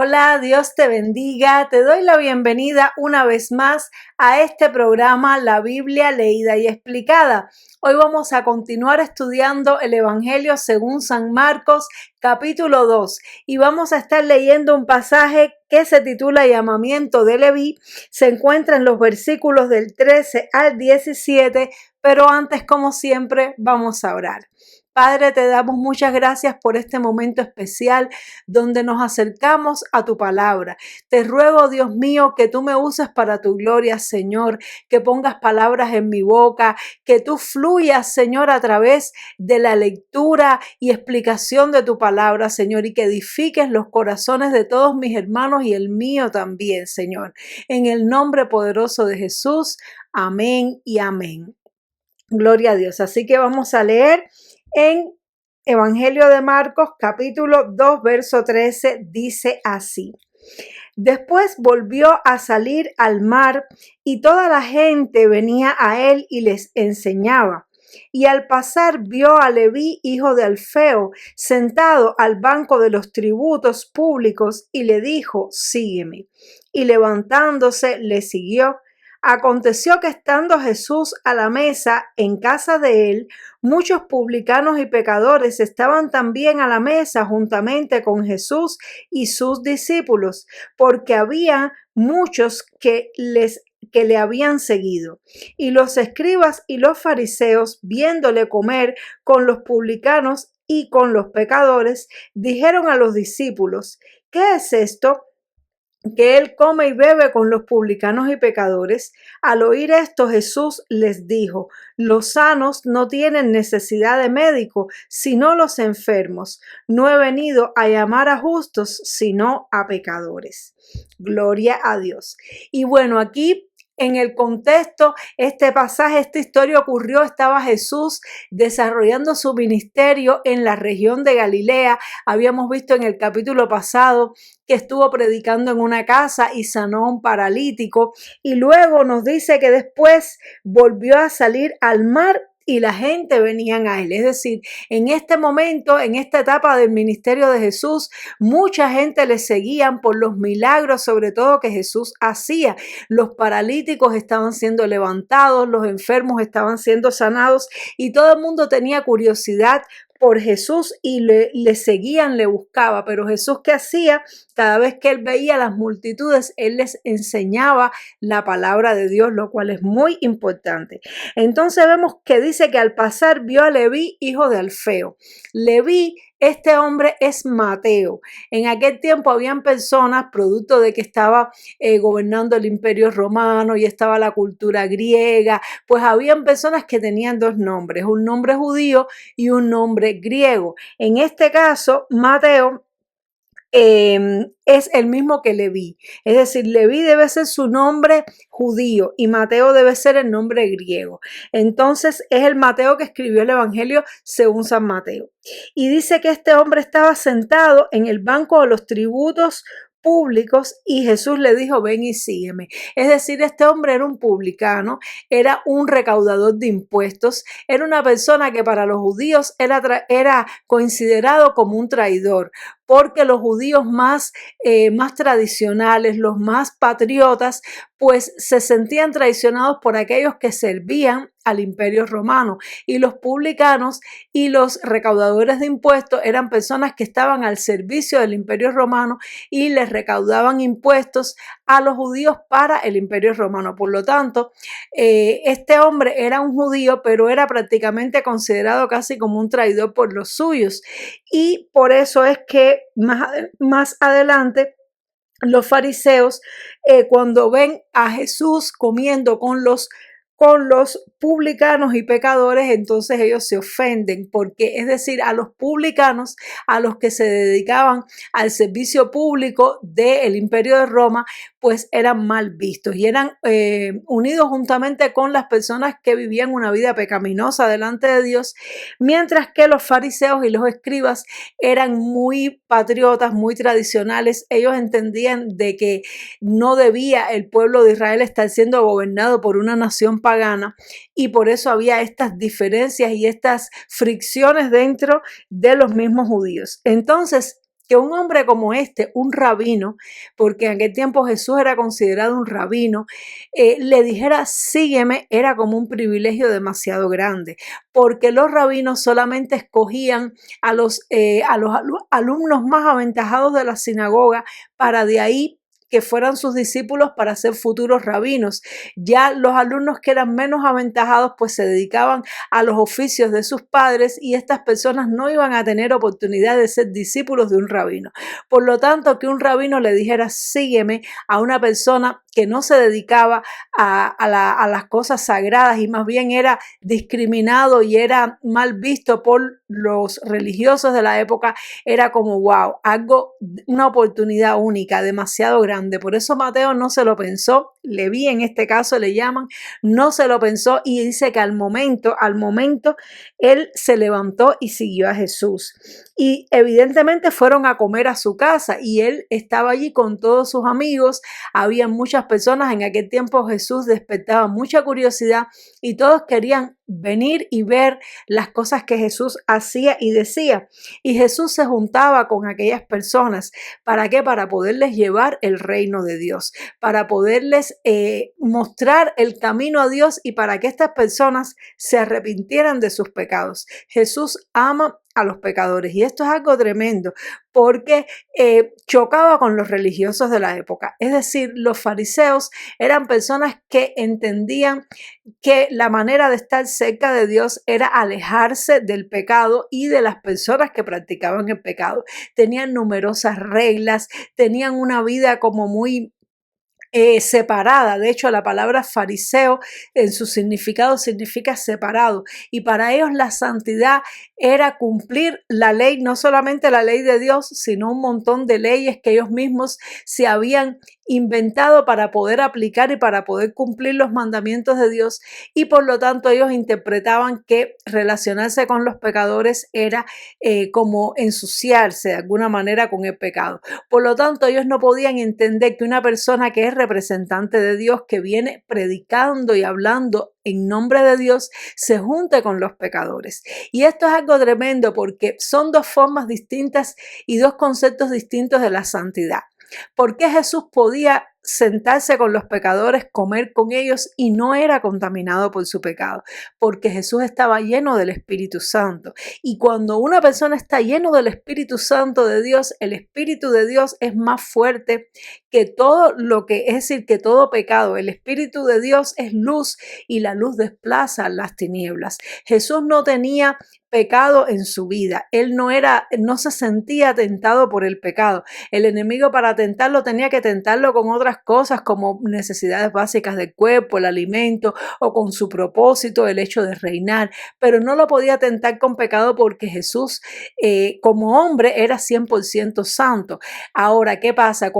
Hola, Dios te bendiga. Te doy la bienvenida una vez más a este programa, La Biblia Leída y Explicada. Hoy vamos a continuar estudiando el Evangelio según San Marcos, capítulo 2, y vamos a estar leyendo un pasaje que se titula Llamamiento de Leví. Se encuentra en los versículos del 13 al 17, pero antes, como siempre, vamos a orar. Padre, te damos muchas gracias por este momento especial donde nos acercamos a tu palabra. Te ruego, Dios mío, que tú me uses para tu gloria, Señor, que pongas palabras en mi boca, que tú fluyas, Señor, a través de la lectura y explicación de tu palabra, Señor, y que edifiques los corazones de todos mis hermanos y el mío también, Señor. En el nombre poderoso de Jesús, amén y amén. Gloria a Dios. Así que vamos a leer en Evangelio de Marcos, capítulo 2, verso 13, dice así. Después volvió a salir al mar y toda la gente venía a él y les enseñaba. Y al pasar vio a Leví, hijo de Alfeo, sentado al banco de los tributos públicos y le dijo, sígueme. Y levantándose le siguió. Aconteció que estando Jesús a la mesa en casa de él, muchos publicanos y pecadores estaban también a la mesa juntamente con Jesús y sus discípulos, porque había muchos que le habían seguido. Y los escribas y los fariseos, viéndole comer con los publicanos y con los pecadores, dijeron a los discípulos, ¿qué es esto? Que él come y bebe con los publicanos y pecadores. Al oír esto, Jesús les dijo, los sanos no tienen necesidad de médico, sino los enfermos. No he venido a llamar a justos, sino a pecadores. Gloria a Dios. Y bueno, aquí en el contexto, este pasaje, esta historia ocurrió, estaba Jesús desarrollando su ministerio en la región de Galilea. Habíamos visto en el capítulo pasado que estuvo predicando en una casa y sanó a un paralítico. Y luego nos dice que después volvió a salir al mar y la gente venían a él. Es decir, en este momento, en esta etapa del ministerio de Jesús, mucha gente le seguían por los milagros, sobre todo que Jesús hacía. Los paralíticos estaban siendo levantados, los enfermos estaban siendo sanados y todo el mundo tenía curiosidad por Jesús y le seguían, le buscaba. Pero Jesús, ¿qué hacía? Cada vez que él veía a las multitudes, él les enseñaba la palabra de Dios, lo cual es muy importante. Entonces vemos que dice que al pasar vio a Leví, hijo de Alfeo. Leví, este hombre es Mateo. En aquel tiempo habían personas, producto de que estaba gobernando el Imperio Romano y estaba la cultura griega, pues habían personas que tenían dos nombres, un nombre judío y un nombre griego. En este caso, Mateo es el mismo que Leví. Es decir, Leví debe ser su nombre judío y Mateo debe ser el nombre griego. Entonces es el Mateo que escribió el Evangelio según San Mateo. Y dice que este hombre estaba sentado en el banco de los tributos públicos y Jesús le dijo, ven y sígueme. Es decir, este hombre era un publicano, era un recaudador de impuestos, era una persona que para los judíos era considerado como un traidor, porque los judíos más tradicionales, los más patriotas, pues se sentían traicionados por aquellos que servían al Imperio Romano, y los publicanos y los recaudadores de impuestos eran personas que estaban al servicio del Imperio Romano y les recaudaban impuestos a los judíos para el Imperio Romano. Por lo tanto, este hombre era un judío, pero era prácticamente considerado casi como un traidor por los suyos, y por eso es que más adelante los fariseos, cuando ven a Jesús comiendo con los publicanos y pecadores, entonces ellos se ofenden, porque es decir, a los publicanos, a los que se dedicaban al servicio público del Imperio de Roma, pues eran mal vistos y eran unidos juntamente con las personas que vivían una vida pecaminosa delante de Dios, mientras que los fariseos y los escribas eran muy patriotas, muy tradicionales. Ellos entendían de que no debía el pueblo de Israel estar siendo gobernado por una nación pagana, y por eso había estas diferencias y estas fricciones dentro de los mismos judíos. Entonces, que un hombre como este, un rabino, porque en aquel tiempo Jesús era considerado un rabino, le dijera sígueme, era como un privilegio demasiado grande, porque los rabinos solamente escogían a los alumnos más aventajados de la sinagoga para de ahí que fueran sus discípulos para ser futuros rabinos. Ya los alumnos que eran menos aventajados pues se dedicaban a los oficios de sus padres y estas personas no iban a tener oportunidad de ser discípulos de un rabino. Por lo tanto, que un rabino le dijera sígueme a una persona que no se dedicaba a las cosas sagradas y más bien era discriminado y era mal visto por los religiosos de la época, era como wow, algo, una oportunidad única, demasiado grande. Por eso Mateo no se lo pensó, Leví en este caso le llaman, no se lo pensó y dice que al momento, él se levantó y siguió a Jesús. Y evidentemente fueron a comer a su casa y él estaba allí con todos sus amigos. Había muchas personas, en aquel tiempo Jesús despertaba mucha curiosidad y todos querían venir y ver las cosas que Jesús hacía y decía. Y Jesús se juntaba con aquellas personas. ¿Para qué? Para poderles llevar el reino de Dios, para poderles mostrar el camino a Dios y para que estas personas se arrepintieran de sus pecados. Jesús ama a los pecadores y esto es algo tremendo porque chocaba con los religiosos de la época. Es decir, los fariseos eran personas que entendían que la manera de estar cerca de Dios era alejarse del pecado y de las personas que practicaban el pecado. Tenían numerosas reglas, tenían una vida como muy separada. De hecho, la palabra fariseo en su significado significa separado. Y para ellos la santidad era cumplir la ley, no solamente la ley de Dios, sino un montón de leyes que ellos mismos se habían inventado para poder aplicar y para poder cumplir los mandamientos de Dios. Y por lo tanto ellos interpretaban que relacionarse con los pecadores era como ensuciarse de alguna manera con el pecado. Por lo tanto, ellos no podían entender que una persona que es representante de Dios, que viene predicando y hablando en nombre de Dios, se junte con los pecadores. Y esto es algo tremendo porque son dos formas distintas y dos conceptos distintos de la santidad. ¿Por qué Jesús podía sentarse con los pecadores, comer con ellos y no era contaminado por su pecado? Porque Jesús estaba lleno del Espíritu Santo. Y cuando una persona está lleno del Espíritu Santo de Dios, el Espíritu de Dios es más fuerte que todo lo que es decir, que todo pecado. El Espíritu de Dios es luz y la luz desplaza las tinieblas. Jesús no tenía pecado en su vida. Él no se sentía tentado por el pecado. El enemigo para tentarlo tenía que tentarlo con otras cosas como necesidades básicas del cuerpo, el alimento o con su propósito, el hecho de reinar, pero no lo podía tentar con pecado porque Jesús como hombre era 100% santo. Ahora, ¿qué pasa?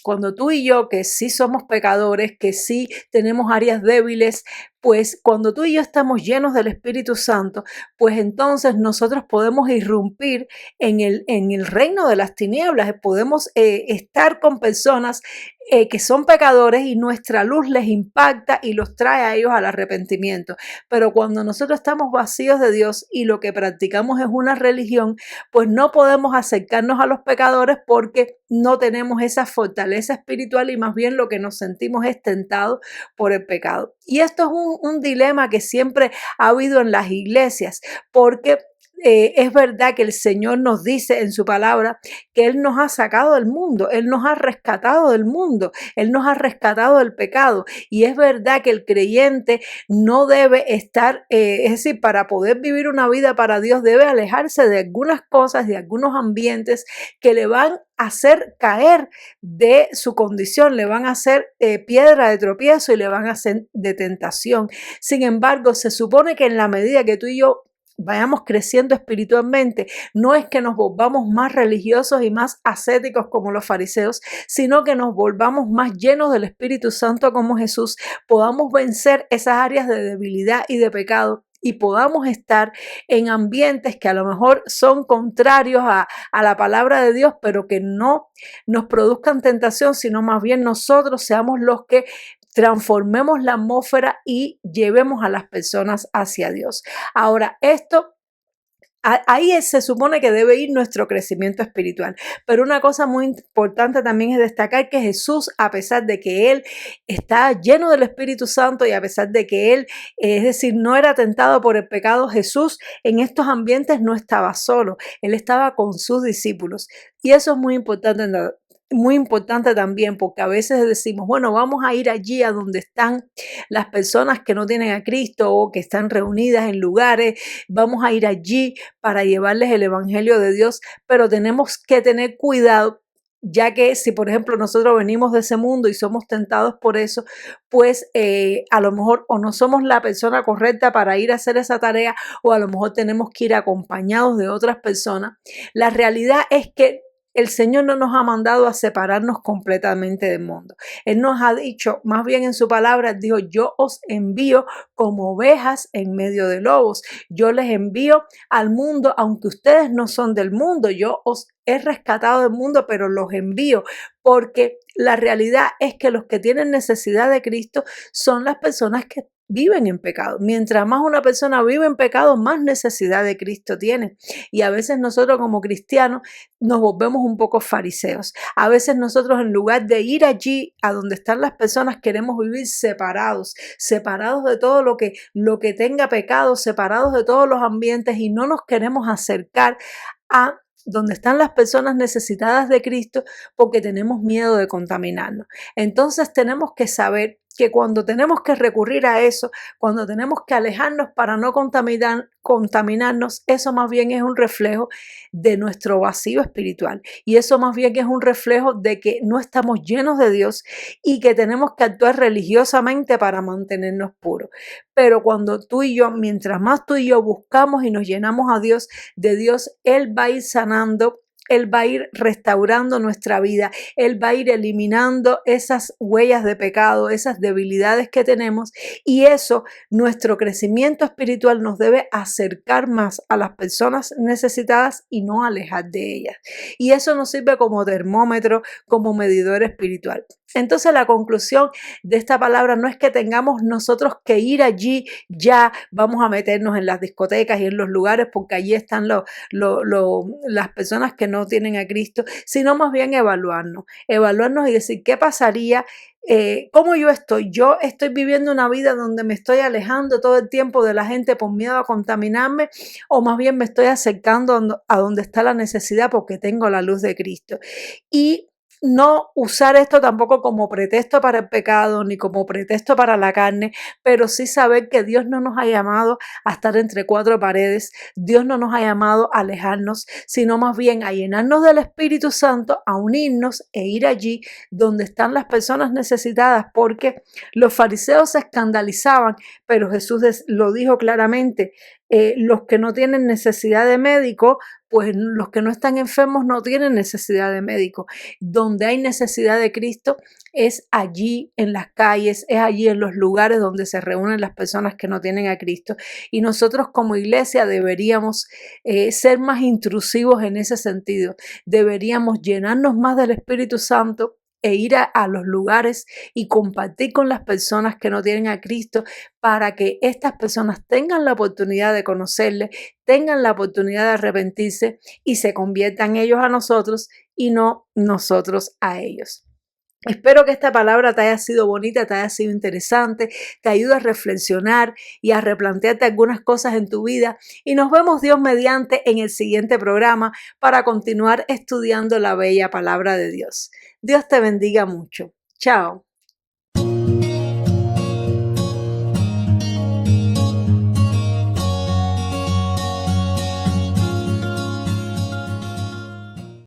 Cuando tú y yo, que sí somos pecadores, que sí tenemos áreas débiles, pues cuando tú y yo estamos llenos del Espíritu Santo, pues entonces nosotros podemos irrumpir en el reino de las tinieblas, podemos estar con personas que son pecadores y nuestra luz les impacta y los trae a ellos al arrepentimiento. Pero cuando nosotros estamos vacíos de Dios y lo que practicamos es una religión, pues no podemos acercarnos a los pecadores porque no tenemos esa fortaleza espiritual y más bien lo que nos sentimos es tentados por el pecado. Y esto es un dilema que siempre ha habido en las iglesias porque es verdad que el Señor nos dice en su palabra que Él nos ha sacado del mundo, Él nos ha rescatado del mundo, Él nos ha rescatado del pecado. Y es verdad que el creyente no debe estar, es decir, para poder vivir una vida para Dios, debe alejarse de algunas cosas, de algunos ambientes que le van a hacer caer de su condición, le van a hacer piedra de tropiezo y le van a hacer de tentación. Sin embargo, se supone que en la medida que tú y yo vayamos creciendo espiritualmente, no es que nos volvamos más religiosos y más ascéticos como los fariseos, sino que nos volvamos más llenos del Espíritu Santo como Jesús, podamos vencer esas áreas de debilidad y de pecado y podamos estar en ambientes que a lo mejor son contrarios a la palabra de Dios, pero que no nos produzcan tentación, sino más bien nosotros seamos los que transformemos la atmósfera y llevemos a las personas hacia Dios. Ahora, esto Ahí se supone que debe ir nuestro crecimiento espiritual. Pero una cosa muy importante también es destacar que Jesús, a pesar de que Él está lleno del Espíritu Santo y a pesar de que Él, es decir, no era tentado por el pecado, Jesús en estos ambientes no estaba solo, Él estaba con sus discípulos. Y eso es muy importante también, porque a veces decimos, bueno, vamos a ir allí a donde están las personas que no tienen a Cristo o que están reunidas en lugares, vamos a ir allí para llevarles el Evangelio de Dios, pero tenemos que tener cuidado, ya que si por ejemplo nosotros venimos de ese mundo y somos tentados por eso, pues a lo mejor o no somos la persona correcta para ir a hacer esa tarea, o a lo mejor tenemos que ir acompañados de otras personas. La realidad es que el Señor no nos ha mandado a separarnos completamente del mundo. Él nos ha dicho, más bien en su palabra, dijo, yo os envío como ovejas en medio de lobos. Yo les envío al mundo, aunque ustedes no son del mundo. Yo os he rescatado del mundo, pero los envío, porque la realidad es que los que tienen necesidad de Cristo son las personas que viven en pecado. Mientras más una persona vive en pecado, más necesidad de Cristo tiene. Y a veces nosotros como cristianos nos volvemos un poco fariseos. A veces nosotros, en lugar de ir allí a donde están las personas, queremos vivir separados de todo lo que tenga pecado, separados de todos los ambientes, y no nos queremos acercar a donde están las personas necesitadas de Cristo, porque tenemos miedo de contaminarnos. Entonces tenemos que saber que cuando tenemos que recurrir a eso, cuando tenemos que alejarnos para no contaminarnos, eso más bien es un reflejo de nuestro vacío espiritual. Y eso más bien es un reflejo de que no estamos llenos de Dios y que tenemos que actuar religiosamente para mantenernos puros. Pero cuando tú y yo, mientras más tú y yo buscamos y nos llenamos de Dios, Él va a ir sanando, Él va a ir restaurando nuestra vida, Él va a ir eliminando esas huellas de pecado, esas debilidades que tenemos, y eso, nuestro crecimiento espiritual nos debe acercar más a las personas necesitadas y no alejar de ellas. Y eso nos sirve como termómetro, como medidor espiritual. Entonces la conclusión de esta palabra no es que tengamos nosotros que ir allí, ya vamos a meternos en las discotecas y en los lugares porque allí están las personas que no tienen a Cristo, sino más bien evaluarnos y decir, ¿qué pasaría? ¿Cómo yo estoy? Yo estoy viviendo una vida donde me estoy alejando todo el tiempo de la gente por miedo a contaminarme, o más bien me estoy acercando a donde está la necesidad porque tengo la luz de Cristo. Y no usar esto tampoco como pretexto para el pecado ni como pretexto para la carne, pero sí saber que Dios no nos ha llamado a estar entre cuatro paredes, Dios no nos ha llamado a alejarnos, sino más bien a llenarnos del Espíritu Santo, a unirnos e ir allí donde están las personas necesitadas, porque los fariseos se escandalizaban, pero Jesús lo dijo claramente, los que no tienen necesidad de médico, pues los que no están enfermos no tienen necesidad de médico. Donde hay necesidad de Cristo es allí en las calles, es allí en los lugares donde se reúnen las personas que no tienen a Cristo. Y nosotros como iglesia deberíamos ser más intrusivos en ese sentido. Deberíamos llenarnos más del Espíritu Santo e ir a los lugares y compartir con las personas que no tienen a Cristo, para que estas personas tengan la oportunidad de conocerle, tengan la oportunidad de arrepentirse y se conviertan ellos a nosotros y no nosotros a ellos. Espero que esta palabra te haya sido bonita, te haya sido interesante, te ayude a reflexionar y a replantearte algunas cosas en tu vida, y nos vemos Dios mediante en el siguiente programa para continuar estudiando la bella palabra de Dios. Dios te bendiga mucho. Chao.